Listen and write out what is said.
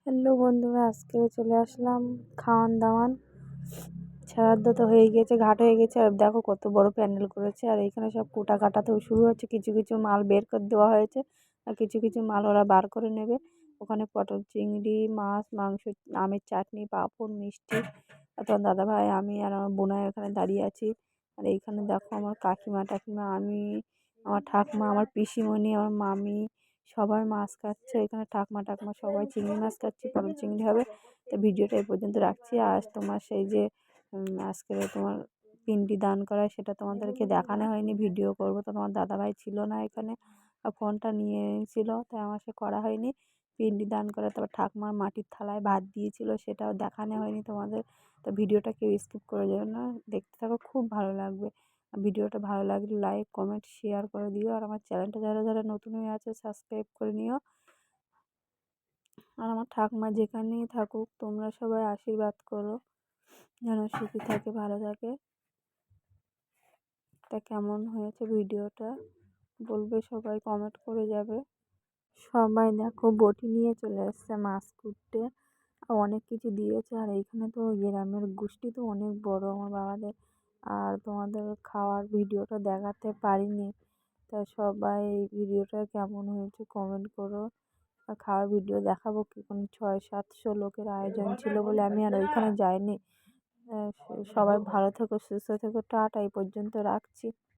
Hello বন্ধুরা, আজকে চলে আসলাম খাওয়ান দাওয়ান। শ্রাদ্ধ তো হয়ে গেছে, ঘাট হয়ে গেছে। আর দেখো কত বড় প্যান্ডেল করেছে। আর এইখানে সব কুটা কাটাতেও শুরু হচ্ছে। কিছু কিছু মাল বের করে দেওয়া হয়েছে, আর কিছু কিছু মাল ওরা বার করে নেবে। ওখানে পটল, চিংড়ি, মাছ, মাংস, আমের চাটনি, পাঁপড়, মিষ্টি। আর তোমার দাদা ভাই, আমি আর আমার বোনাই ওখানে দাঁড়িয়ে আছি। আর এইখানে দেখো আমার কাকিমা টাকিমা, আমি, আমার ঠাকমা, আমার পিসিমণি, আমার মামি সবাই মাছ কাটছে। এখানে ঠাকমা টাকমা সবাই চিংড়ি মাছ কাটছে, পটল চিংড়ি হবে। তো ভিডিওটা এই পর্যন্ত রাখছি। আজ তোমার সেই যে আজকে তোমার পিন্ডি দান করা, সেটা তোমাদেরকে দেখানো হয়নি। ভিডিও করব তো তোমার দাদাভাই ছিল না এখানে, ফোনটা নিয়ে ছিল, তাই আমার সে করা হয়নি। পিন্ডি দান করা, তারপর ঠাকুমার মাটির থালায় ভাত দিয়েছিল, সেটাও দেখানো হয়নি তোমাদের। তো ভিডিওটা কেউ স্কিপ করে যাবে না, দেখতে থাকো, খুব ভালো লাগবে। ভিডিওটা ভালো লাগলে লাইক কমেন্ট শেয়ার করে দিও। আর আমার চ্যানেলটা যারা যারা নতুন হয়ে আছে সাবস্ক্রাইব করে নিও। আর আমার ঠাকুমা যেখানেই থাকুক, তোমরা সবাই আশীর্বাদ করো যেন সুখী থাকে, ভালো থাকে। তা কেমন হয়েছে ভিডিওটা বলবে, সবাই কমেন্ট করে যাবে। সবাই দেখো বটি নিয়ে চলে এসছে মাছ কুটতে, আর অনেক কিছু দিয়েছে। আর এইখানে তো গ্রামের গোষ্ঠী তো অনেক বড় আমার বাবাদের। আর তোমাদের খাওয়ার ভিডিওটা দেখাতে পারিনি, তা সবাই এই ভিডিওটা কেমন হয়েছে কমেন্ট করো। আর খাওয়ার ভিডিও দেখাবো কি, কোনো 600-700 লোকের আয়োজন ছিল বলে আমি আর ওইখানে যাইনি। সবাই ভালো থেকো, সুস্থ থেকো, টাটা, এই পর্যন্ত রাখছি।